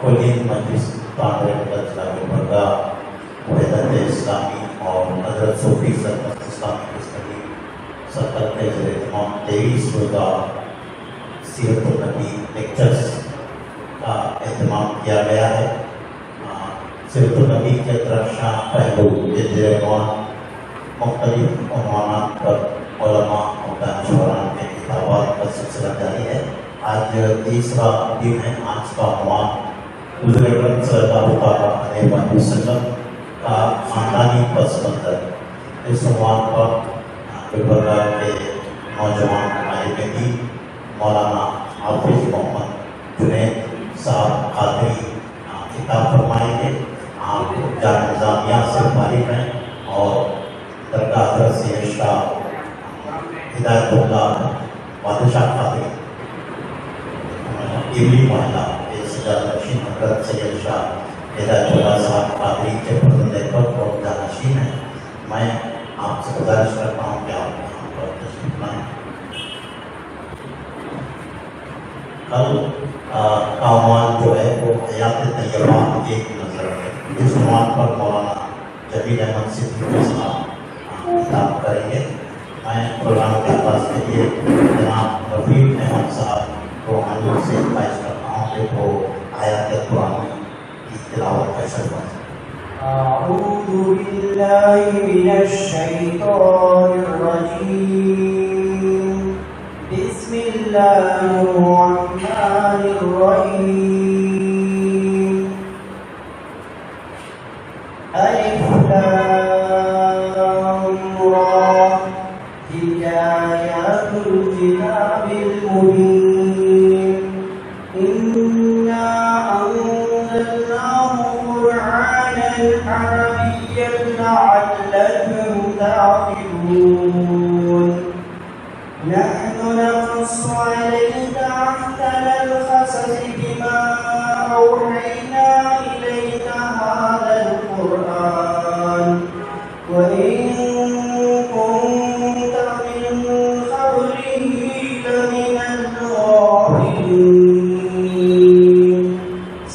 Clean مجلس تعمیر لجنہ کے برگاہ وحدت اسلامی اور حضرت صوفی سرمت اسلامی اسٹڈی سرکل کے زیر اہتمام 23 روزہ سیرت النبی لیکچرز کا اہتمام کیا گیا ہے۔ سیرت النبی کے درخشاں پہلو کے زیر عنوان مختلف عنوانات پر علماء اور دانشوران کے کتابات کا سلسلہ جاری ہے۔ آج تیسرا دن ہے۔ آج کا عنوان حضور اکرم صلی اللہ علیہ وسلم کا خاندانی پس منظر۔ اس عنوان پر گلبرگہ کے نوجوان ہمارے بھی مولانا حافظ محمد جنید صاحب قادری خطاب فرمائیں گے۔ آپ جامعہ نظامیہ سے فارغ ہیں اور درگاہ حضرت سید شاہ ہدایت اللہ بادشاہ قادری قبلی محلہ سجاد نشین حضرت سید شاہ ہدایت اللہ صاحب قادری کے فرزند پر اور جانشین ہیں۔ میں آپ سے گزارش کرتا ہوں کہ آپ یہاں پر تشریف لائیں۔ کل کا عنوان جو ہے وہ حیات طیبہ ایک نظر ہے۔ اس عنوان پر مولانا جمیل احمد صدیقی صاحب خطاب کریں گے۔ میں پروگرام کے آغاز کے لیے جناب رفیق احمد صاحب کو حضور سے خواہش کرتا ہوں کہ وہ آیات قرآن کی تلاوت کا شروع۔ أعوذ بالله من الشيطان الرجيم بسم الله الرحمن الرحيم ألف لام را تلك آيات الكتاب المبين إنا أنزلناه قرآنا عربيا لعلكم تعقلون نحن نقص عليك أحسن القصص بما أوحينا إليك هذا القرآن وإن كنت من قبله لمن الغافلين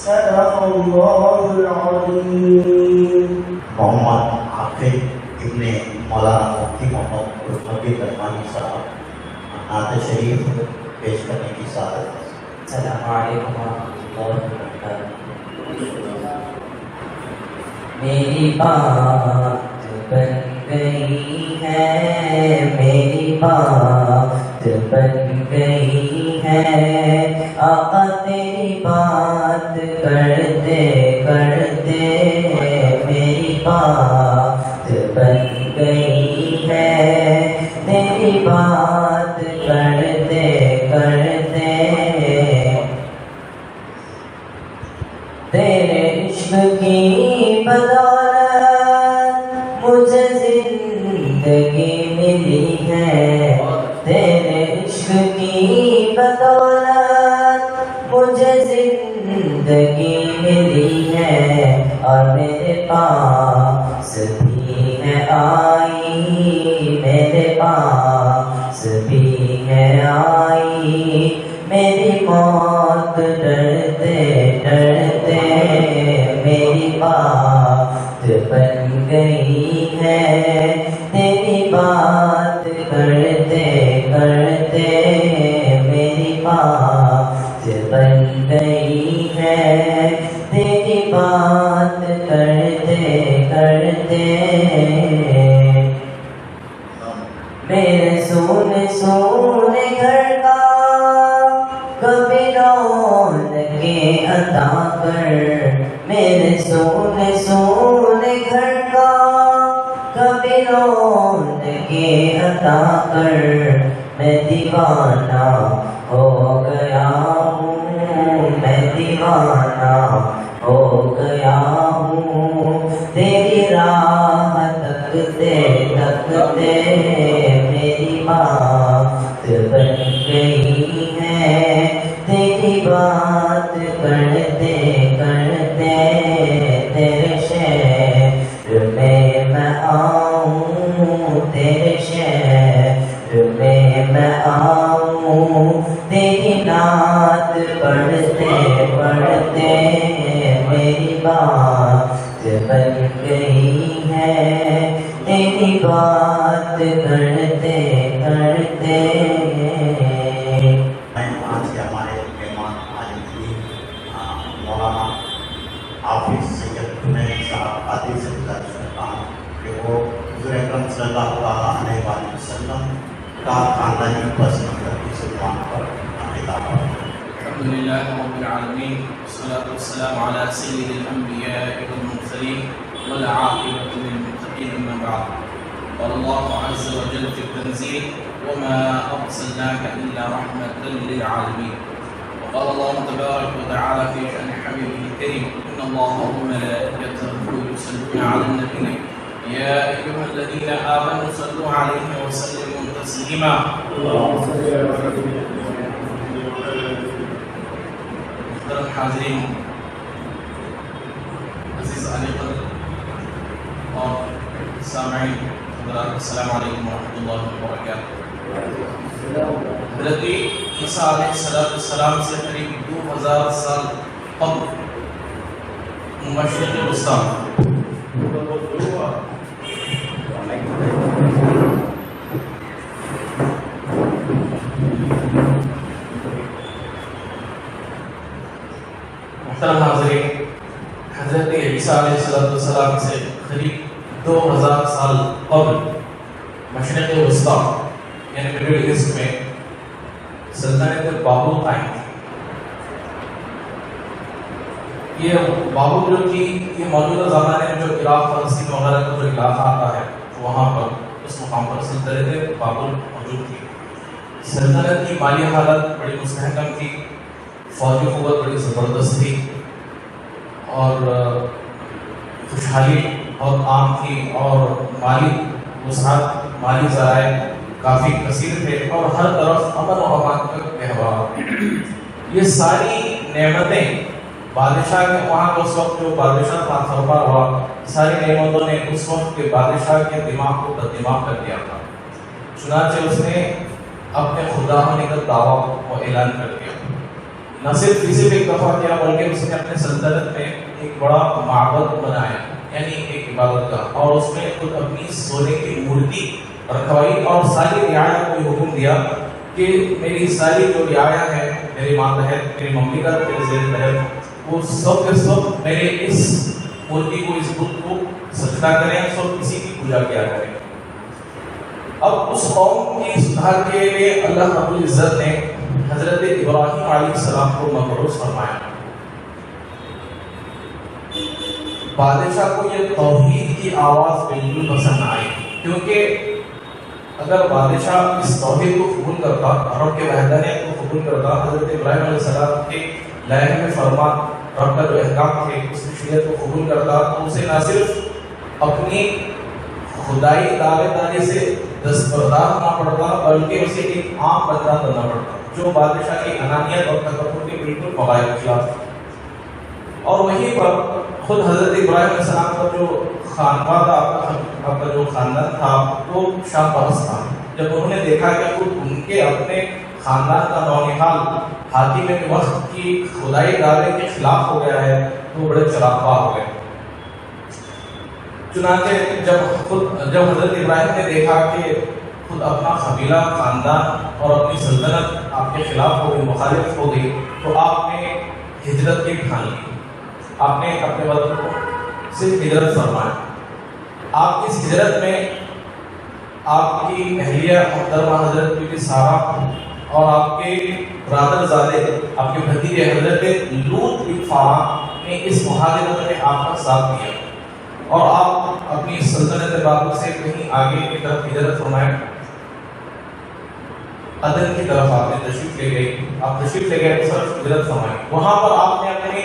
صدق الله العظيم۔ محمد حافظ ابن مولانا مفتی محمد نبی رحمانی صاحب نعت شریف پیش کرنے کی سعادت ہے۔ السلام علیکم ورحمۃ اللہ وبرکاتہ۔ میری بات بن گئی ہے، میری بات بن گئی ہے، آقا تیری بات کرتے کرتے میری بات بن گئی ہے، تیری بات کرتے کرتے تیرے عشق کی بدولت مجھے زندگی ملی ہے، تیرے عشق کی بدولت مجھے زندگی ملی ہے، اور میرے پاس بھی ہے آئی، میرے پاس بھی ہے آئی، میری موت ڈرتے ڈرتے میری بات بن گئی ہے، تیری بات کرتے کرتے میری بات بن گئی ہے، تیری بات کرتے کرتے میرے سونے سونے گھر کا کبھی رونقیں عطا کر، میرے سونے سونے گھر کا کبھی رونقیں عطا کر، میں دیوانہ ہو گیا ہوں، میں دیوانہ ہو گیا ہوں، تیری راہ تکتے تکتے میری بات بن گئی ہے، تیری بات کرتے کرتے تیرے شہر میں میں آؤں، تیرے شہر میں میں آؤں، تیری نعت پڑھتے پڑھتے پڑھتے میری بات بن گئی ہے، تیری بات کرتے کرتے. آج کے ہمارے مہمان عالم مولانا حافظ سید جنید صاحب عادی سے گزارش کرتا ہوں کہ وہ حضور اکرم صلی اللہ تعالیٰ علیہ وسلم کا خاندانی پس منظر کی زبان پر خطاب کریں. الحمد لله رب العالمين والصلاة والسلام على سيد الأنبياء والمرسلين والعاقبة للمتقين أما بعد. قال الله عز وجل في التنزيل وما أرسلناك إلا رحمة للعالمين. وقال الله تبارك وتعالى في شأن حبيبه الكريم إن الله وملائكته يصلون على النبي يا أيها الذين آمنوا صلوا عليه وسلموا تسليما. محترم حاضرین، عزیز علی قدر اور سامعین حضرات، السلام علیکم ورحمۃ اللہ وبرکاتہ. حضرت عیسیٰ علیہ السلام سے قریب 2000 سال قبل مشرق وسطیٰ محترم حاضرین، حضرت عیسیٰ علیہ السلام سے قریب 2000 سال قبل مشرق وسطیٰ یعنی مڈل ایسٹ میں سلطنت بابل قائم تھی. یہ بابل جو تھی یہ موجودہ زمانے میں جو عراق فلسطین وغیرہ کا جو علاقہ آتا ہے وہاں پر اس مقام پر سلطنت بابل موجود تھی. سلطنت کی مالی حالت بڑی مستحکم تھی، فوجی قوت بڑی زبردست تھی اور خوشحالی بہت عام تھی اور مالی وسعت، مالی ذرائع کافی کثیر تھے اور ہر طرف امن و امان کا گہوارہ. یہ ساری نعمتیں بادشاہ کے وہاں کا اس وقت جو بادشاہ ٹرانسفر ہوا، ساری نعمتوں نے اس وقت کے بادشاہ کے دماغ کو بددماغ کر دیا تھا. چنانچہ اس نے اپنے خدا ہونے کا دعویٰ و اعلان کر دیا. نہ صرف ایک دفعہ کیا بلکہ اس نے اپنے سلطنت میں ایک بڑا معبد بنایا یعنی ایک عبادت گاہ، اور اس میں خود اپنی سونے کی مورتی رکھوائی اور ساری رعایا کو یہ حکم دیا کہ میری ساری جو رعایا ہے، میری ماتحت، میری مملکت، میرے زیر تحت، وہ سب کے سب میرے اس مورتی کو، اس بت کو سجدہ کریں، سب کسی کی پوجا کیا کریں. اب اس قوم کی سدھار کے لیے اللہ رب العزت نے حضرت ابراہیم علیہ السلام کو مبعوث فرمایا. بادشاہ کو یہ توحید کی آواز بالکل پسند آئی، کیونکہ اگر بادشاہ اس توحید کو قبول کرتا، رب کے وحدانیت کو قبول کرتا، حضرت ابراہیم علیہ السلام کے لائحہ میں فرمان، رب کا جو احکام تھے اس کی شریعت کو قبول کرتا، تو اسے نہ صرف اپنی خدائی دعوے داری سے دستبردار ہونا پڑتا بلکہ اسے ایک عام بندہ بننا پڑتا جو بادشاہ کی انانیت اور تکبر کے بالکل مغائب کیا. اور وہیں پر خود حضرت ابراہیم علیہ السلام کا جو خانقاہ تھا، آپ کا جو خاندان تھا وہ شام پرست تھا. جب انہوں نے دیکھا کہ خود ان کے اپنے خاندان کا نونہال حاکم وقت کی خدائی دعوے کے خلاف ہو گیا ہے تو وہ بڑے چراغ ہو گئے. چنانچہ جب حضرت ابراہیم نے دیکھا کہ خود اپنا قبیلہ، خاندان اور اپنی سلطنت آپ کے خلاف ہو گئی، مخالف ہو گئی، تو آپ نے ہجرت کی ٹھان لی. آپ نے اپنے وطن کو صرف ہجرت فرمایا. آپ کی اس ہجرت میں آپ کی اہلیہ محترمہ حضرت بی بی سارہ اور آپ کے برادر زادے، آپ کے بھتیجے حضرت لوط بن فارہ نے اس مہاجرت میں آپ کا ساتھ دیا اور آپ اپنی سلطنت بابل سے کہیں آگے کی طرف ہجرت فرمائے. عدن کی طرف آپ نے تشریف لے گئے، اس طرف ہجرت فرمائی. وہاں پر آپ نے اپنی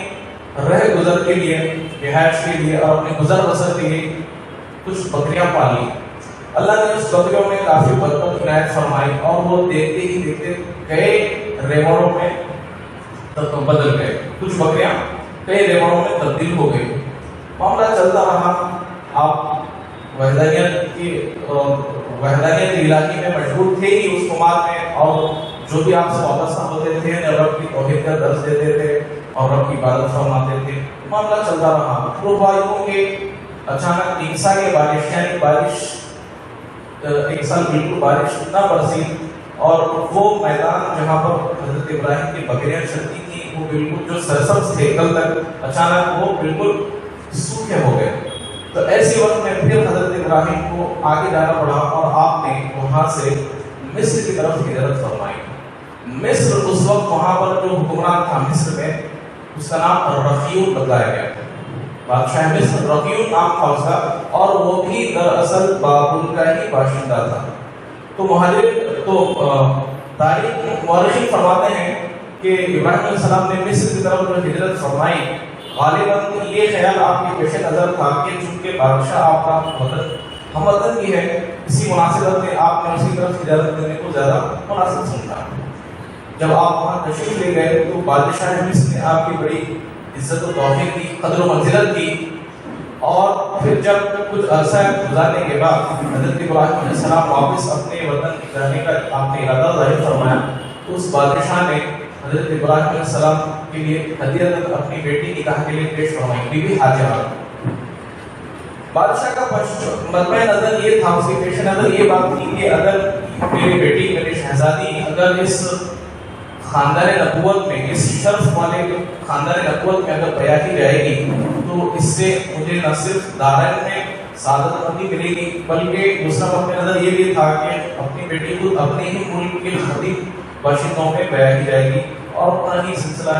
رہ گزر کے لیے، رہائش کے لیے اور اپنے گزر بسر کے لیے کچھ بکریاں پالی. اللہ نے اس بکریوں میں کافی برکت عنایت فرمائی اور وہ دیکھتے ہی دیکھتے کئی ریوڑوں میں بدل گئے. کچھ بکریاں کئی ریوڑوں میں تبدیل ہو گئی. معاملہ چلتا رہا. آپ وحدانیت الہی میں مشغول تھے ہی اس کمار میں، اور جو بھی آپ سے وابستہ ہوتے تھے رب کی توحید کا درس دیتے تھے اور رب کی عبادت فرماتے تھے. معاملہ چلتا رہا. تو بھائیوں کے اچانک ایک سال کی بارش یعنی بارش ایک سال بالکل بارش نہ برسی اور وہ میدان جہاں پر حضرت ابراہیم کی بکریاں چلتی تھیں وہ بالکل جو سرسبز تھے کل تک اچانک وہ بالکل سوکھے ہو گئے. تو ایسی وقت میں پھر حضرت ابراہیم کو آگے جانا پڑا اور آپ نے وہاں سے مصر کی طرف ہجرت فرمائی. مصر اس وقت وہاں پر جو حکمران تھا مصر میں اس کا نام رفیع بتلایا گیا تھا. بادشاہ مصر رفیع نام تھا اس کا اور وہ بھی دراصل بابل کا ہی باشندہ تھا. تو تاریخ مورخین فرماتے ہیں کہ ابراہیم علیہ السلام نے مصر کی طرف جو ہجرت فرمائی غالباً یہ خیال آپ کے پیش نظر تھا کہ چونکہ بادشاہ آپ کا ہم وطن بھی ہے اسی مناسبت میں آپ نے اسی طرف ہجرت کرنے کو زیادہ مناسب سمجھا. جب آپ وہاں تشریف لے گئے تو بادشاہ مصر نے آپ کی بڑی عزت و توقیر کی قدر و منزلت کی اور پھر جب کچھ عرصہ گزارنے کے بعد حضرت ابراہیم علیہ السلام واپس اپنے وطن جانے کا آپ نے ارادہ ظاہر فرمایا تو اس بادشاہ نے حضرت ابراہیم علیہ السلام کے لیے ہدیت اپنی بیٹی نکاح کے لیے پیش فرمائی بی بی ہاجرہ. بادشاہ کا مطمئن نظر یہ تھا اس کے پیش نظر یہ بات تھی کہ اگر میری بیٹی میری شہزادی اگر اس خاندان نبوت میں اس شرف والے خاندان نبوت میں اگر بیاہ کی جائے گی تو اس سے مجھے نہ صرف دارین میں سعادت مندی ملے گی بلکہ دوسرا مطمئن نظر یہ بھی تھا کہ اپنی بیٹی کو اپنے ہی ملک کے خطیب باشندوں میں بیاہ کی جائے گی اور اپنا ہی سلسلہ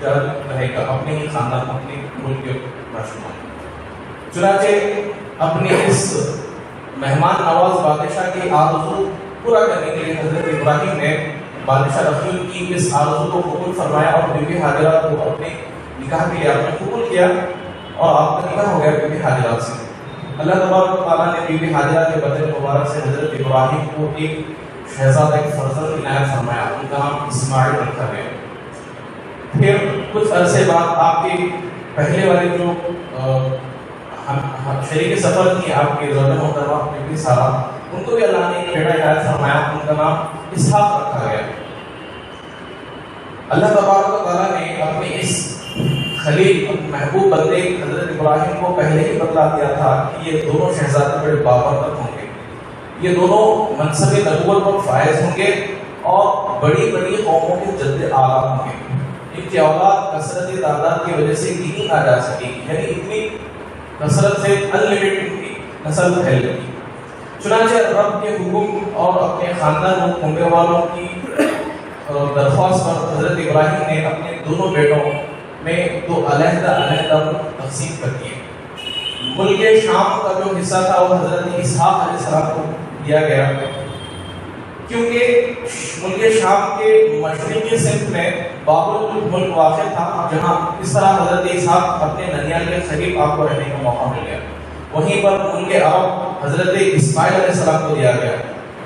جاری رہے گا اپنے ہی خاندان اپنے ملک کے باشندوں میں. چنانچہ اپنی اس مہمان نواز بادشاہ کی آرزو پورا کرنے کے لیے حضرت ابراہیم نے بادشاہ رفیع کی اس آرزو کو قبول فرمایا اور بی بی ہاجرہ کو اپنے نکاح کے لیے آپ نے قبول کیا اور آپ کا نکاح ہو گیا بی بی ہاجرہ سے. اللہ تبارک و تعالیٰ نے بی بی ہاجرہ کے بدن مبارک سے حضرت ابراہیم کو ایک شہزادہ ایک فرزند عنایت فرمایا. ان کا نام اسماعیل رکھا گیا. پھر کچھ عرصے بعد آپ کے پہلے والے جو شریک سفر تھی آپ کے زوجہ محترمہ بی بی سارہ ان کو بھی اللہ نے ایک بیٹا عنایت فرمایا. ان کا نام اسحاق رکھا گیا. اللہ تبارک و تعالیٰ نے اپنے اس خلیل محبوب بندے حضرت ابراہیم کو پہلے ہی بتلا دیا تھا کہ یہ دونوں شہزادے بڑے بابرکت ہوں گے. یہ دونوں منصب نبوت پر فائز ہوں گے اور بڑی بڑی قوموں کے جد اعلیٰ ہوں گے. ان کی اولاد کثرت تعداد کی وجہ سے گنی نہ جا سکے گی یعنی اتنی کثرت سے انلمیٹڈ کی نسل پھیل گئی. چنانچہ رب کے حکم اور اپنے خاندان و کنبے والوں کی درخواست پر حضرت ابراہیم نے اپنے دونوں بیٹوں میں دو علیحدہ علیحدہ تقسیم کر دیے. ملک شام کا جو حصہ تھا وہ حضرت اسحاق علیہ السلام کو دیا گیا کیونکہ ملک شام کے مشرقی سمت میں بابل ملک واقع تھا جہاں اس طرح حضرت اسحاق اپنے ننیال کے قریب آپ کو رہنے کا موقع مل گیا. وہیں پر ان کے عرب حضرت اسماعیل علیہ السلام کو دیا گیا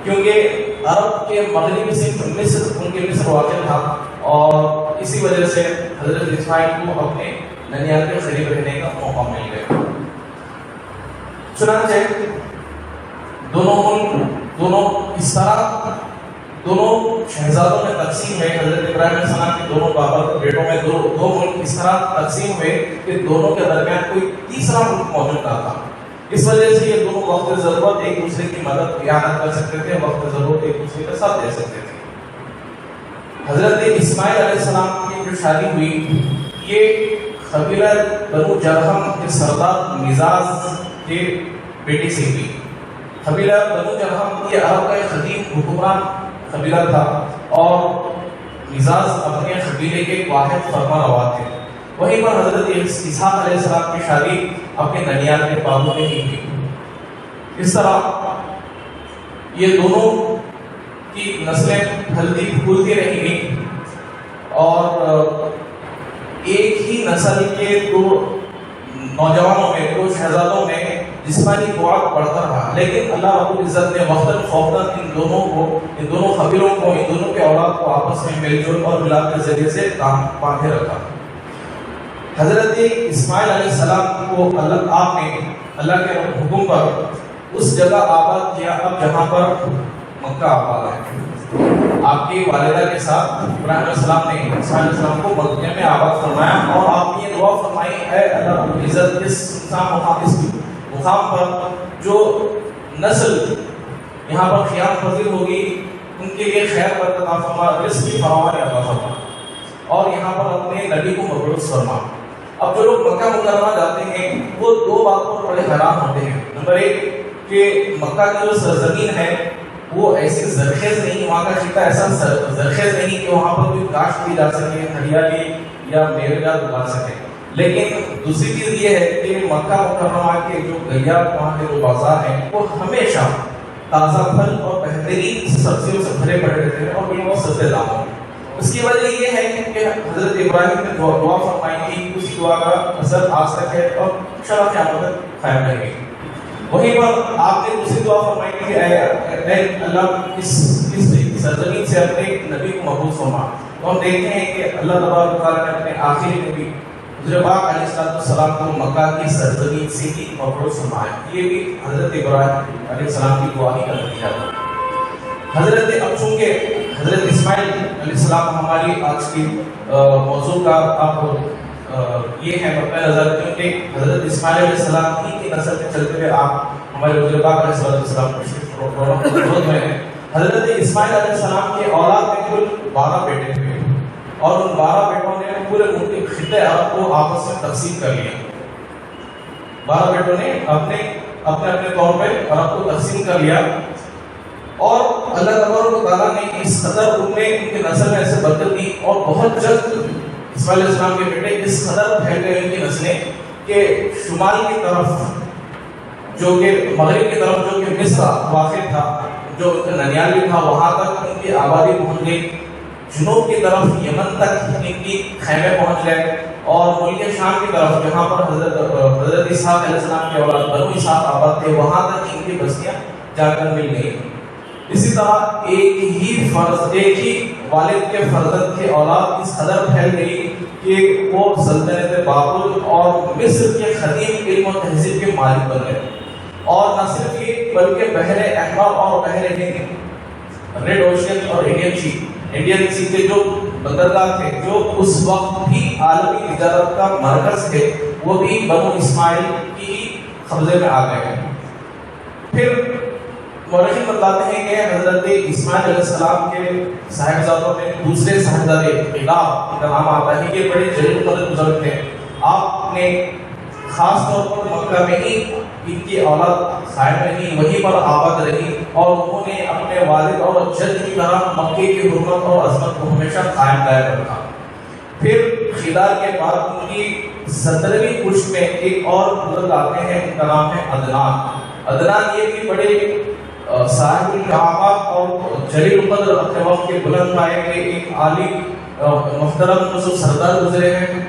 کیونکہ عرب کے مغربی سمت مصر ان کے مصر واقع تھا اور اسی وجہ سے حضرت اسماعیل کو اپنے ننیال کے قریب رہنے کا موقع مل گیا. چنانچہ دونوں اس طرح دونوں شہزادوں میں تقسیم ہوئے. حضرت ابراہیم علیہ السلام کے دونوں بابر بیٹوں میں دو ملک اس طرح تقسیم ہوئے کہ دونوں کے درمیان کوئی تیسرا ملک موجود نہ تھا. اس وجہ سے یہ دونوں وقت ضرورت ایک دوسرے کی مدد اعانت کر سکتے تھے, وقت ضرورت ایک دوسرے کا ساتھ دے سکتے تھے. حضرت اسماعیل علیہ السلام کی جو شادی ہوئی یہ قبیلہ بنو جرہم کے سردار مزاج کے بیٹی سے ہوئی. قبیلہ بنو جرہم یہ عرب کا ایک قدیم حکمران قبیلہ تھا اور مزاج اپنے قبیلے کے واحد فرما روا تھے. وہیں پر حضرت اسحاق علیہ السلام کی شادی اپنے ننیال کے بابو میں ہی ہوئی. اس طرح یہ دونوں کی نسلیں پھلتی پھولتی رہی گئی اور ایک ہی نسل کے دو نوجوانوں میں دو شہزادوں میں جسمانی قوت بڑھتا رہا. لیکن اللہ رب العزت نے وقتاً فوقتاً ان دونوں قبیلوں کو ان دونوں کے اولاد کو آپس میں میل جول اور ملاپ کے ذریعے سے باندھے رکھا. حضرت اسماعیل علیہ السلام کو آپ نے اللہ کے حکم پر اس جگہ آباد کیا اب جہاں پر مکہ آباد ہے. آپ کی والدہ کے ساتھ ابراہیم علیہ السلام نے اسماعیل علیہ السلام کو مکہ میں آباد فرمایا، اور آپ نے یہ دعا فرمائی، اے اللہ رب العزت اس مقام پر جو نسل یہاں پر قیام پذیر ہوگی ان کے لیے خیر برکت عطا فرما، رزق کی فراوانی عطا فرما، اور یہاں پر اپنے نبی کو مبعوث فرما۔ اب جو لوگ مکہ مکرمہ جاتے ہیں وہ دو باتوں پر بڑے حیران ہوتے ہیں۔ نمبر ایک کہ مکہ کی جو سرزمین ہے وہ ایسی زرخیز نہیں، وہاں کا خطہ ایسا زرخیز نہیں کہ وہاں پر کوئی کاشت کی جا سکے، ہریالی یا میوے جات اگا سکے۔ لیکن دوسری چیز یہ ہے کہ مکہ مکرمہ کے جو گلیات، وہاں کے جو بازار ہیں وہ ہمیشہ تازہ پھل اور بہترین سبزیوں سے بھرے پڑے رہتے ہیں، اور بالکل سستے داموں میں۔ اس کی وجہ یہ ہے کہ حضرت ابراہیم نے دعا فرمائی تھی، اسی دعا کا اثر آج تک ہے اور انشاءاللہ قیامت تک قائم رہے گی۔ وہیں پر آپ نے دوسری دعا فرمائی کہ اے اللہ اس سرزمین سے اپنے نبی کو مبعوث فرما۔ تو ہم دیکھتے ہیں کہ اللہ تبارک و تعالیٰ نے اپنے آخری نبی حضرت پاک علیہ السلام کو مکہ کی سرزمین سے ہی مبعوث فرمایا۔ یہ بھی حضرت ابراہیم علیہ السلام کی دعا ہی کا نتیجہ تھا۔ اب چونکہ حضرت اسماعیل علیہ السلام ہماری آج کی موضوع کا آپ یہ ہے مقبل نظر، کیونکہ حضرت اسماعیل علیہ السلام کی نسل کے چلتے ہوئے آپ ہمارے حضرت پاک علیہ السلام کو ہیں۔ حضرت اسماعیل علیہ السلام کے اولاد میں کل 12 بیٹے تھے، اور ان 12 بیٹوں نے پورے ملک کے خطے عرب کو آپس میں تقسیم کر لیا۔ 12 بیٹوں نے اپنے طور پہ عرب کو تقسیم کر لیا، اور اللہ تبارک و تعالیٰ نے اس قدر ان کے نسل میں ایسے برکت دی، اور بہت جلد اسماعیل علیہ السلام کے بیٹے اس قدر پھیل گئے ان کی نسلیں کہ شمال کی طرف جو کہ مغرب کی طرف جو کہ مصر واقع تھا، جو ننیال بھی تھا، وہاں تک ان کی آبادی پہنچ گئی۔ جنوب کی طرف یمن تک ان کی خیمے پہنچ گئے، اور ملک شام کی طرف جہاں پر حضرت اسحاق علیہ السلام کے اولاد بنو اسحاق آباد تھے، وہاں تک ان کی بستیاں جا کر مل گئی۔ اسی طرح ایک ہی والد کے فرزند کی اولاد اس قدر پھیل گئی کہ وہ سلطنت بابل اور مصر کے قدیم علم و تہذیب کے مالک بن گئے۔ اور نہ صرف یہ بلکہ بحر احمر اور بحر ہند، ریڈ اوشین اور انڈین سی کے جو بندرگاہ تھے، جو اس وقت بھی عالمی تجارت کا مرکز تھے، وہ بھی بنو اسماعیل کی قبضے میں آ گئے ہیں۔ پھر مورخین بتاتے ہیں کہ حضرت اسماعیل علیہ السلام کے صاحبزادوں میں دوسرے صاحبزادے قلاب کا نام آتا ہے کہ بڑے جلیل قدر بزرگ تھے۔ آپ نے خاص طور پر مکہ میں ہی ان کی اولاد قائم رہی، وہیں پر آباد رہی، اور انہوں نے اپنے والد اور جد کی طرح مکے کی حرمت اور عظمت کو ہمیشہ قائم دائم رکھا۔ پھر خدار کے بعد ان کی 17ویں پشت میں ایک اور بزرگ آتے ہیں، ان کا نام ہے عدنان۔ یہ بھی بڑے صاحب الکرامات اور جلیل القدر اپنے وقت کے بلند پائے گئے ایک عالم محترم سردار گزرے ہیں۔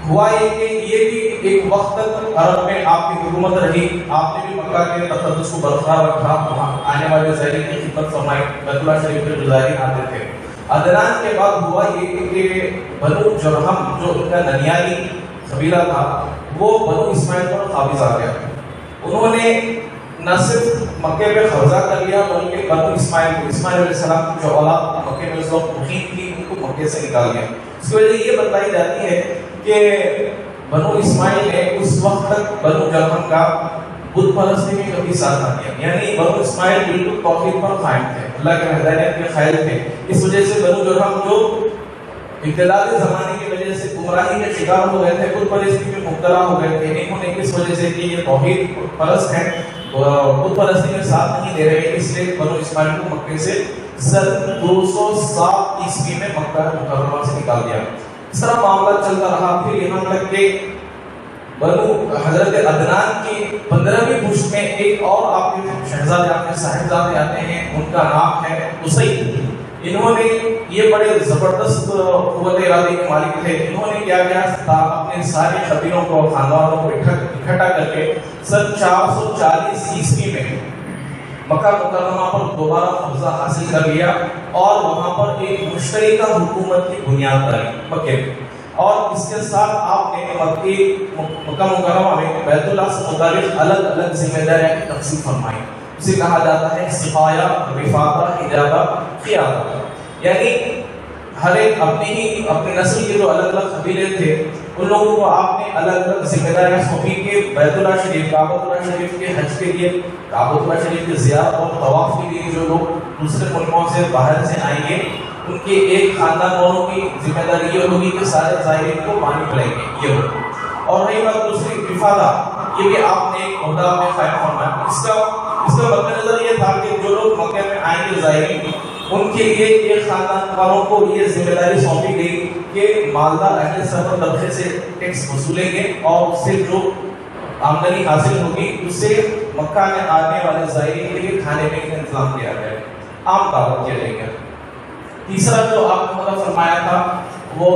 ہوا یہ کہ یہ بھی ایک وقت تک عرب میں آپ کی حکومت رہی، آپ نے بھی مکہ کے تقدس کو برقرار رکھا، وہاں آنے والے زائرین کی خدمت فرمائی، بیت اللہ شریف کے زائرین آتے تھے۔ عدنان کے بعد ہوا یہ کہ بنو جرہم جو ان کا ننیالی قبیلہ تھا، وہ بنو اسماعیل پر قابض آ گیا۔ انہوں نے نہ صرف مکے پہ قبضہ کر لیا بلکہ بنو اسماعیل علیہ السلام کی جو اولاد مکے میں اس وقت مقیم تھی ان کو مکے سے نکال دیا۔ اس کی وجہ یہ بتائی جاتی ہے کہ بنو اسماعیل نے اس وقت تک بنو جرہم کا بت پرستی میں کبھی ساتھ نہ دیا، یعنی بنو اسماعیل بالکل توحید پر قائم تھے، اللہ کے وحدانیت کے قائل تھے۔ اس وجہ سے بنو جرہم جو ابتدائی زمانے کی وجہ سے گمراہی کے شکار ہو گئے تھے، بت پرستی میں مبتلا ہو گئے تھے، انہوں نے اس وجہ سے کہ یہ توحید پرست ہیں، بت پرستی میں ساتھ نہیں دے رہے، اس لیے بنو اسماعیل کو مکے سے 207 عیسوی میں مکہ مکرمہ سے نکال دیا۔ اس طرح معاملہ چلتا رہا، پھر یہاں تک کہ بنو حضرت عدنان کی 15ویں پشت میں ایک اور آپ کے شہزادے آتے ہیں، صاحبزادے آتے ہیں، ان کا نام ہے قصی۔ انہوں نے یہ بڑے زبردست قوت ارادی کے مالک تھے، انہوں نے کیا کیا اپنے سارے قبیلوں کو خاندانوں کو اکٹھا کر کے 440 عیسوی میں مکہ مکرمہ پر دوبارہ قبضہ حاصل کر لیا، اور وہاں پر ایک مشترکہ حکومت کی بنیاد ڈالی مکے میں۔ اور اس کے ساتھ آپ نے مکہ مکرمہ میں بیت اللہ سے متعلق الگ الگ ذمہ داریاں تقسیم فرمائی۔ اسے کہا جاتا ہے سقایا، رفاقہ، اجابہ، قیادہ. یعنی ہر ایک اپنی نسل کے جو الگ الگ قبیلے تھے ان لوگوں کو آپ نے الگ الگ ذمہ داریاں سونپی کہ بیت اللہ شریف، کعبۃ اللہ شریف کے حج کے لیے، کعبۃ اللہ شریف کے زیارت اور طواف کے لیے جو لوگ دوسرے ملکوں سے باہر سے آئیں گے ان کے ایک خاندان والوں کی ذمہ داری یہ ہوگی کہ سارے زائرین کو پانی پلائیں گے. یہ ہوگا. اور رہی بات دوسری رفاقہ، یہ بھی آپ نے ایک عہدہ میں قائم فرمایا. اس کا مد نظر یہ تھا کہ جو لوگ مکہ میں آئیں گے زائرین ان کے لیے ایک خاندان والوں کو یہ ذمہ داری سونپی گئی کہ مالدار اہل سفر طبقے سے ٹیکس وصولیں گے اور اس سے جو آمدنی حاصل ہوگی اس سے مکہ میں آنے والے زائرین کے لیے کھانے پینے کا انتظام کیا جائے، عام دعوت کیا جائے گا. تیسرا جو آپ نے مطلب فرمایا تھا وہ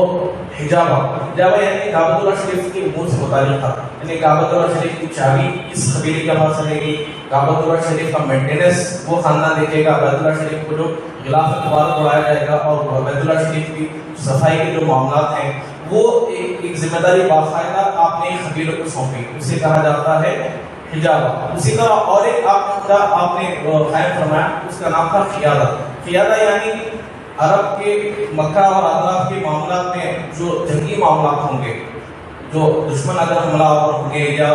حجابہ یعنی کعبۃ اللہ شریف کے امور سے متعلق تھا. یعنی کعبۃ اللہ شریف کی چابی اس قبیلے کے پاس رہے گی، کعبۃ اللہ شریف کا مینٹیننس وہ خاندان دیکھے گا، بیت اللہ شریف کو جو غلاف مبارک اڑایا جائے گا اور بیت اللہ شریف کی صفائی کے جو معاملات ہیں وہ ایک ذمہ داری باقاعدہ آپ نے قبیلوں کو سونپی. اسے کہا جاتا ہے حجابہ. اسی طرح اور ایک آپ نے قائم فرمایا، اس کا نام تھا قیادہ یعنی عرب کے مکہ اور اطراف کے معاملات میں جو جنگی معاملات ہوں گے، جو دشمن اگر حملہ آور ہوں گے یا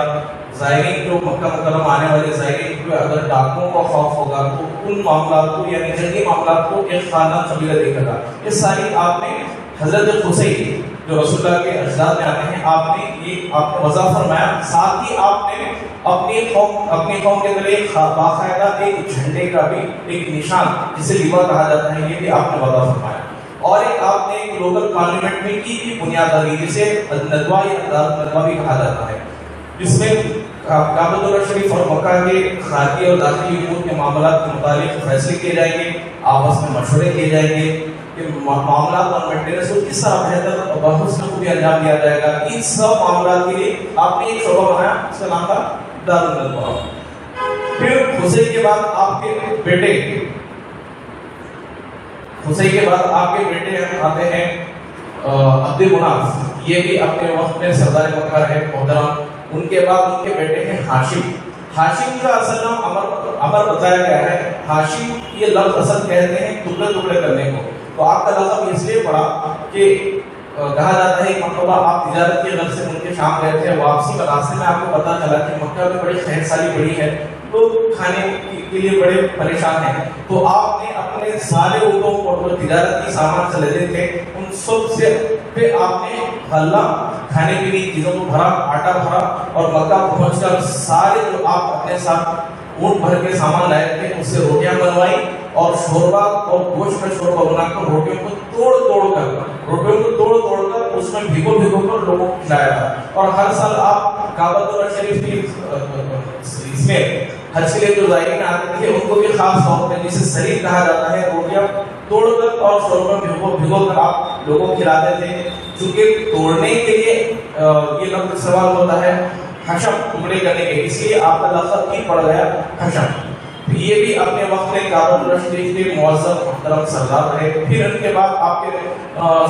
زائرین جو مکہ مکرمہ آنے والے زائرین کو اگر ڈاکوں کا خوف ہوگا تو ان معاملات کو یعنی جنگی معاملات کو ایک خاندان قبیلہ دیکھے گا. یہ ساری آپ نے حضرت قصی جو رسول اللہ کے اجداد میں آتے ہیں آپ نے وضع فرمایا. ساتھ ہی آپ نے اپنی قوم کے لیے باقاعدہ ایک جھنڈے کا بھی ایک نشان جسے لیوا کہا جاتا ہے یہ بھی آپ نے وضع فرمایا. اور ایک آپ نے ایک لوکل پارلیمنٹ میں کی بنیاد ڈالی جسے ندوہ یا ندوہ بھی کہا جاتا ہے، جس میں کعبۃ اللہ شریف اور مکہ کے خارجی اور داخلی امور کے معاملات کے متعلق فیصلے کیے جائیں گے، آپس میں مشورے کیے جائیں گے کہ معاملات اور مینٹیننس کو کس طرح بہتر اور بہت کو بھی انجام دیا جائے گا. ان سب معاملات کے لیے آپ نے ایک شعبہ بنایا، اس کا نام تھا دارالندوہ. پھر حسین کے بعد آپ کے بیٹے آتے ہیں عبد المناف. یہ بھی اپنے وقت میں سردار مکہ رہے محترم. ان کے بعد ان کے بیٹے ہیں ہاشم. ہاشم کا اصل نام عمر بتایا گیا ہے. ہاشم یہ لفظ اصل کہتے ہیں ٹکڑے ٹکڑے کرنے کو. تو آپ کا لقب اس لیے پڑا کہ کہا جاتا ہے ایک مرتبہ آپ تجارت کے غرض سے ملک شام گئے تھے، واپسی کا راستے میں آپ کو پتہ چلا کہ مکہ میں بڑی خیر سالی بڑی ہے تو کھانے کے لیے بڑے پریشان ہیں. تو آپ نے اپنے سارے اونٹوں کو تجارت کی سامان سے لے تھے ان سب سے پہ آپ نے غلہ کھانے پینے کی چیزوں کو بھرا، آٹا بھرا اور مکہ پہنچ کر سارے جو آپ اپنے ساتھ اونٹ بھر کے سامان لائے تھے اس سے روٹیاں بنوائی اور شوربہ اور گوشت کا شوربہ بنا کر روٹیوں کو توڑ کر اس میں بھگو کر لوگوں کو کھلایا تھا. اور ہر سال آپ کعبۃ اللہ شریف کی اس میں حج کے لیے جو زائرین آتے تھے ان کو بھی خاص طور پہ جسے سریر کہا جاتا ہے روٹیاں توڑ کر اور شوربہ بھگو کر آپ لوگوں کو کھلاتے تھے. چونکہ توڑنے کے لیے یہ لفظ سوال ہوتا ہے حشم ٹکڑے کرنے کے، اس لیے آپ کا لفظ ہی پڑ گیا حشم. یہ بھی اپنے وقت میں کعبۃ اللہ شریف کے معظم محترم سردار رہے. پھر ان کے بعد آپ کے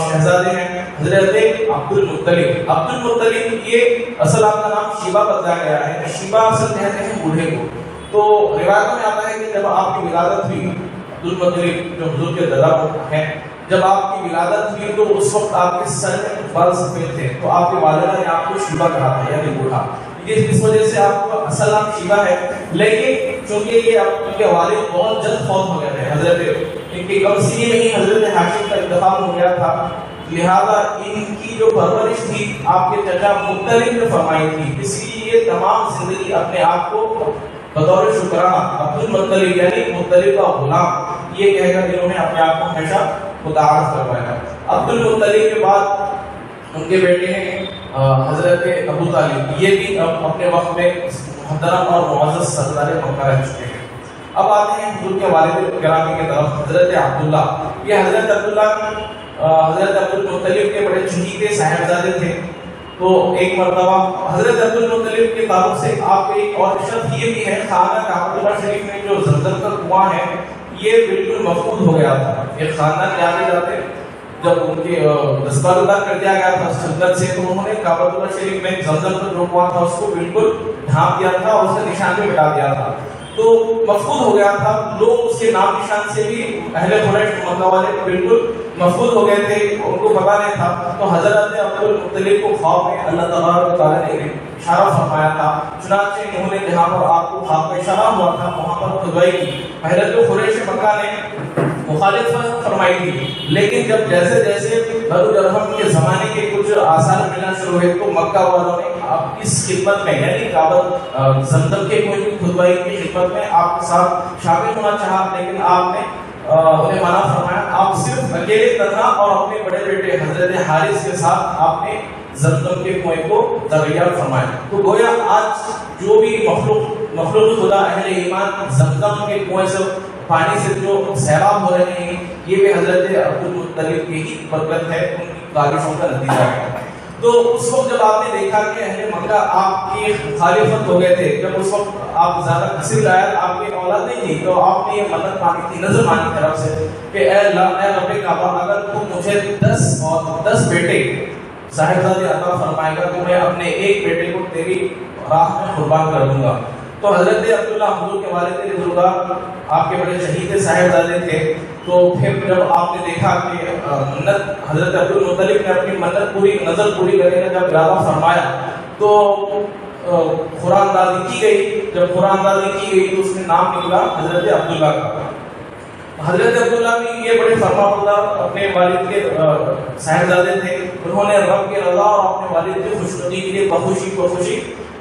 شہزادے ہیں حضرت عبد المطلب. یہ اصل آپ کا نام شیبہ بتایا گیا ہے. شیبہ اصل کہتے ہیں بوڑھے کو. تو روایت میں آتا ہے کہ جب آپ کی ولادت ہوئی، عبد المطلب جو حضور کے دادا ہیں، جب آپ کی ولادت ہوئی تو اس وقت آپ کے سر میں بال سفید تھے تو آپ کے والدہ نے آپ کو شیبہ کہا تھا یعنی بوڑھا. اس وجہ سے آپ کا اصل نام شیبہ ہے. لیکن چونکہ یہ آپ کے والد بہت جلد فوت ہو گئے تھے، حضرت ان کی کم سنی میں ہی حضرت ہاشم کا انتقال ہو گیا تھا، لہذا ان کی جو پرورش تھی آپ کے چچا مطلب نے فرمائی تھی. اس لیے یہ تمام زندگی اپنے آپ کو بطور شکرانہ عبد المطلب یعنی مطلب کا غلام یہ کہہ کر انہوں نے اپنے آپ کو ہمیشہ متعارف کروایا. عبد المطلب کے بعد ان کے بیٹے ہیں حضرت ابو طالب. یہ بھی اپنے وقت میں محترم اور معزز سردار مکہ رہ چکے ہیں. اب آتے ہیں حضور کے والد گرامی کی طرف حضرت عبداللہ. یہ حضرت عبد المطلب کے بڑے چہیتے صاحبزادے تھے. تو ایک مرتبہ حضرت عبد المطلب کے تعلق سے آپ کے ایک اور شرط یہ بھی ہے، خانہ کعبۃ اللہ شریف میں جو زمزم کا کنواں ہے یہ بالکل مفقود ہو گیا تھا. ایک خاندان کے آگے جاتے جب ان کے دستبردار کر دیا گیا تھا شدت سے تو انہوں نے کعبۃ اللہ شریف میں زمزم کا جو کنواں تھا اس کو بالکل ڈھانپ دیا تھا اور اس کا نشان بھی مٹا دیا تھا. تو مفقود ہو گیا تھا. لوگ اس کے نام نشان سے بھی اہل قریش مکہ والے بالکل مفقود ہو گئے تھے, ان کو پتا نہیں تھا. تو حضرت عبد المطلب کو خواب میں اللہ تبارک و تعالیٰ نے اشارہ فرمایا تھا. چنانچہ انہوں نے جہاں پر آپ کو خواب کا اشارہ ہوا تھا وہاں پر خطبہ کی. حضرت قریش مکہ نے مخالفت فرمائی تھی, لیکن جب جیسے جیسے بنو درہم کے زمانے کے کچھ آثار ملنا شروع ہوئے تو مکہ والوں نے آپ اس خدمت میں یعنی کعبۃ زمزم کے کوئی خطبہ کی خدمت میں آپ کے ساتھ شامل ہونا چاہا, لیکن آپ نے انہیں منع فرمایا. آپ صرف اکیلے تنہا اور اپنے بڑے بیٹے حضرت حارث کے ساتھ آپ نے زمزم کے کنویں کو تغیر فرمایا. تو گویا آج جو بھی مخلوق خدا اہل ایمان زمزم کے کنویں سے پانی سے جو سیراب ہو رہے ہیں یہ بھی حضرت عبد المطلب کی ہی برکت ہے, ان کی کاوشوں کا نتیجہ ہے. تو اس وقت جب آپ نے دیکھا کہ اہل مکہ آپ کی مخالفت ہو گئے تھے, جب اس وقت آپ زیادہ کثیر لائق آپ کی اولاد نہیں تھی, تو آپ نے یہ منت مانی تھی, نظر مانی طرف سے کہ اے اللہ اے رب کعبہ اگر تم مجھے 10 بیٹے صاحبزادے عطا فرمائے گا تو میں اپنے ایک بیٹے کو تیری راہ میں قربان کر دوں گا. تو حضرت عبداللہ حضور کے والد بزرگوار آپ کے بڑے شہید صاحبزادے تھے. تو پھر جب آپ نے دیکھا کہ منت حضرت عبد المطلب نے اپنی منت پوری نظر پوری کرنے کا جب ارادہ فرمایا تو قرآن دادی کی گئی. جب قرآن دادی کی گئی تو اس میں نام نکلا حضرت عبداللہ کا. حضرت عبداللہ بھی یہ بڑے فرما بردار اپنے والد کے صاحبزادے تھے. انہوں نے رب کے رضا اور اپنے والد کی خوشنودی کے لیے بخوشی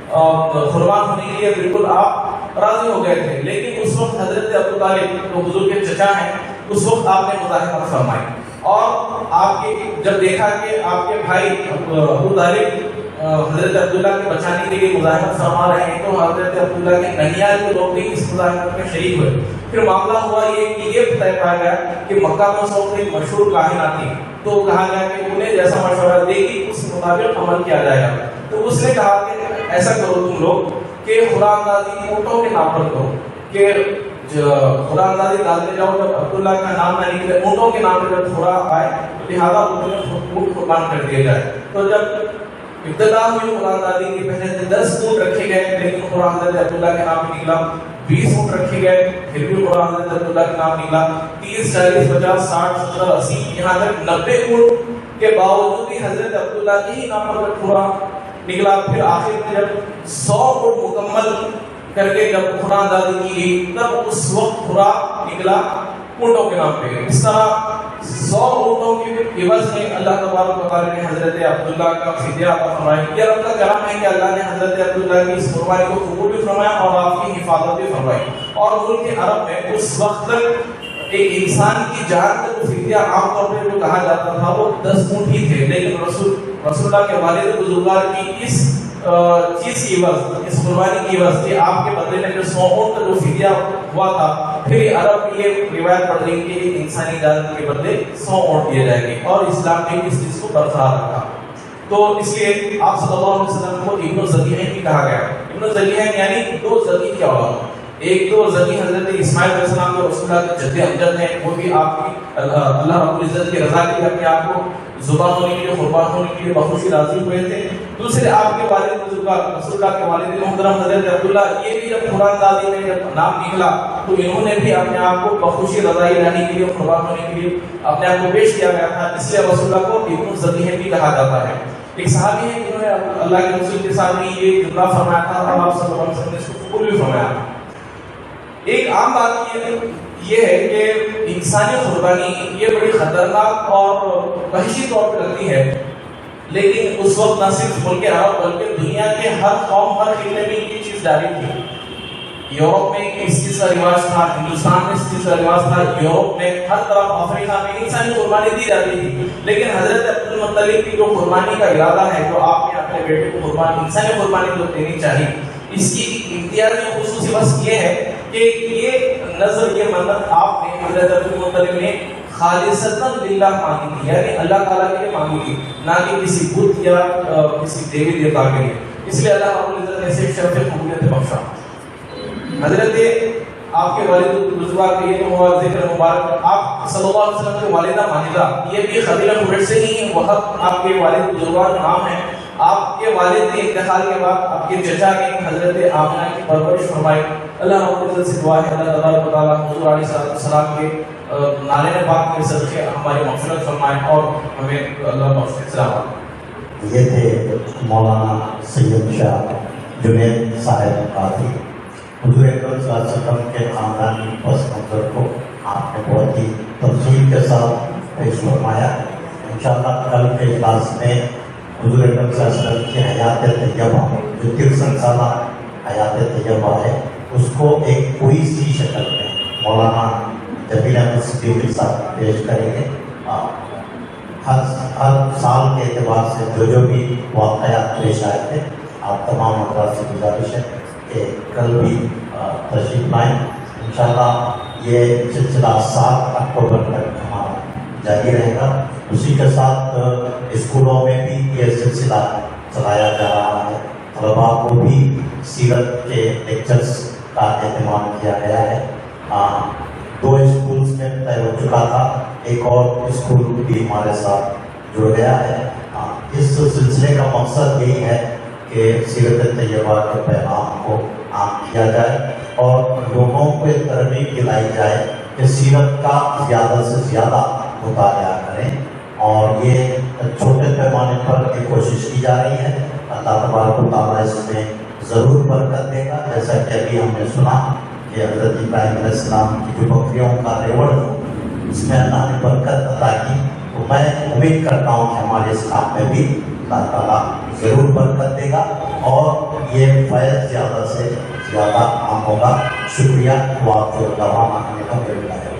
قربان ہونے کے لیے بالکل آپ راضی ہو گئے تھے. لیکن اس وقت حضرت ابو طالب جو حضور کے چچا ہیں اس وقت آپ نے مزاحمت فرمائی, اور آپ کے جب دیکھا کہ آپ کے بھائی ابو طالب حضرت عبداللہ کے بچانے کے لیے مزاحمت فرما رہے ہیں تو حضرت عبداللہ کے ننیال کے لوگ بھی اس مزاحمت میں شریک ہوئے. پھر معاملہ ہوا یہ کہ یہ طے پایا گیا کہ مکہ میں اس وقت ایک مشہور کاہنہ تھی, تو کہا گیا کہ انہیں جیسا مشورہ دے گی اس مطابق عمل کیا جائے گا. تو اس نے کہا کہ ایسا کرو تم لوگ کہ خدا اندازی اونٹوں کے نام پر کرو, کہ خدا اندازی ڈالتے جاؤ جب عبداللہ کا نام نہ نکلے اونٹوں کے نام پر جب خدا آئے تو لہٰذا اونٹ قربان کر دیا جائے. تو جب ابتدا ہوئی خدا اندازی کی پہلے 10 اونٹ رکھے گئے, لیکن خدا حضرت عبداللہ کے نام پہ نکلا. 20 اونٹ رکھے گئے, پھر بھی خدا حضرت عبداللہ کے نام نکلا. 30 40 50 60 70 80 یہاں تک 90 اونٹ کے باوجود بھی حضرت عبداللہ کے ہی نام پر خدا نکلا. پھر آخر میں جب 100 اونٹ مکمل کر کے جب خدا اندازی کی گئی تب اس وقت خدا نکلا اونٹوں کے نام پہ. اس طرح 100 اونٹوں کے عوض میں اللہ تبارک و تعالیٰ نے حضرت عبداللہ کا فدیہ عطا فرمایا. یہ رب کا کرم ہے کہ اللہ نے حضرت عبداللہ کی اس قربانی کو قبول بھی فرمایا اور آپ کی حفاظت بھی فرمائی. اور ملک عرب میں اس وقت تک ایک انسان کی جان کا جو فدیہ عام طور پہ جو کہا جاتا تھا وہ 10 اونٹ ہی تھے, لیکن رسول اللہ کے والد بزرگوار کی اس چیز کی عوض, اس قربانی کی عوض کہ آپ کے بدلے میں جو 100 اونٹ کا جو فدیہ ہوا تھا, پھر عرب یہ روایت پڑھ رہی کہ انسانی جان کے بدلے 100 اونٹ دیے جائیں گے, اور اسلام نے اس چیز کو برقرار رکھا. تو اس لیے آپ صلی اللہ علیہ وسلم کو ابن الذبیحین بھی کہا گیا. ابن الذبیحین یعنی 2 ذبیح کی اولاد. ایک تو ذبیح حضرت اسماعیل علیہ السلام جو رسول اللہ کے جد امجد ہیں, وہ بھی آپ کی اللہ رب العزت کی رضا کے لیے اپنے آپ کو زبان ہونے کے لیے قربان ہونے کے لیے بخوشی راضی ہوئے تھے. دوسرے آپ کے والد بزرگوار رسول اللہ کے والد محترم حضرت عبداللہ, یہ بھی جب قرآن دادی میں جب نام نکلا تو انہوں نے بھی اپنے آپ کو بخوشی رضائی رہنے کے لیے قربان ہونے کے لیے اپنے آپ کو پیش کیا گیا تھا. اس لیے رسول اللہ کو ابن الذبیحین بھی کہا جاتا ہے. ایک صحابی ہے جنہوں نے اللہ کے رسول کے سامنے یہ جملہ فرمایا تھا اور آپ صلی اللہ علیہ وسلم نے اس کو قبول بھی فرمایا. ایک عام بات یہ ہے کہ انسانی قربانی یہ بڑی خطرناک اور وحشی طور پہ لگتی ہے, لیکن اس وقت نہ صرف ملک عرب بلکہ دنیا کے ہر قوم ہر خطے میں یہ چیز جاری تھی. یورپ میں اس چیز کا رواج تھا, ہندوستان میں اس چیز کا رواج تھا, یورپ میں ہر طرف افریقہ میں انسانی قربانی دی جاتی تھی. لیکن حضرت عبد المطلب کی جو قربانی کا ارادہ ہے, جو آپ نے اپنے بیٹے کو قربانی انسانی قربانی جو دینی چاہیے, اس کی امتیازی خصوصی بس یہ ہے کہ یہ نظر یہ منت آپ نے حضرت عبد المطلب نے خالصتاً للہ مانگی تھی, یعنی اللہ تعالیٰ کے لیے مانگی تھی, نہ کہ کسی بت یا کسی دیوی دیوتا کے لیے. اس لیے اللہ رب العزت نے اسے شرف قبولیت بخشا. حضرت آپ کے والد بزرگوار کے یہ تو ذکر مبارک, آپ صلی اللہ علیہ وسلم کے والدہ ماجدہ یہ بھی خدیجہ قریش سے ہی وقت آپ کے والد بزرگوار کا نام ہے. آپ کے والد کے انتقال کے بعد آپ کے چچا نے حضرت آمنہ کی پرورش فرمائی. اللہ رب العزت سے دعا ہے اللہ تبارک و تعالیٰ حضور علیہ السلام کے نعرے پاک کے صدقے ہماری مغفرت فرمائیں اور ہمیں اللہ مغفرت سے نوازے۔ یہ تھے مولانا سید شاہ جنید صاحب قاضی۔ حضور اکرم صلی اللہ علیہ وسلم کے خاندانی پس منظر کو آپ نے بہت ہی تفصیل کے ساتھ پیش فرمایا۔ انشاءاللہ کل کے اجلاس میں حضور اکرم صلی اللہ علیہ وسلم کی حیات طیبہ جو 63 سالہ حیات طیبہ ہے اس کو ایک کوئی سی شکل میں مولانا جمیل احمد صدیقی صاحب پیش کریں گے۔ ہر سال کے اعتبار سے جو بھی واقعات پیش آئے تھے آپ تمام حضرات سے گزارش ہے کہ کل بھی تشریف لائیں۔ انشاءاللہ یہ سلسلہ 7 اکتوبر تک ہمارا جاری رہے گا۔ اسی کے ساتھ اسکولوں میں بھی یہ سلسلہ چلایا جا رہا ہے۔ طلباء کو بھی سیرت کے لیکچرز کا اہتمام کیا گیا ہے۔ 2 اسکولز میں طے ہو چکا تھا، ایک اور اسکول بھی ہمارے ساتھ جڑ گیا ہے۔ اس سلسلے کا مقصد یہی ہے کہ سیرت طیبہ کے پیغام کو عام کیا جائے اور لوگوں کو ترغیب دلائی جائے کہ سیرت کا زیادہ سے زیادہ مطالعہ کریں، اور یہ چھوٹے پیمانے پر ایک کوشش کی جا رہی ہے۔ اللہ تبارک و تعالیٰ اس میں ضرور برکت دے گا۔ جیسا کہ ابھی ہم نے سنا کہ حضرت ابراہیم علیہ السلام کی جو بکریوں کا ریوڑ اس میں اللہ نے برکت عطا کی، تو میں امید کرتا ہوں کہ ہمارے اسلام میں بھی اللہ تعالیٰ ضرور برکت دے گا اور یہ فیض زیادہ سے زیادہ عام ہوگا۔ شکریہ۔ وآخر دعوانا ان الحمد للہ۔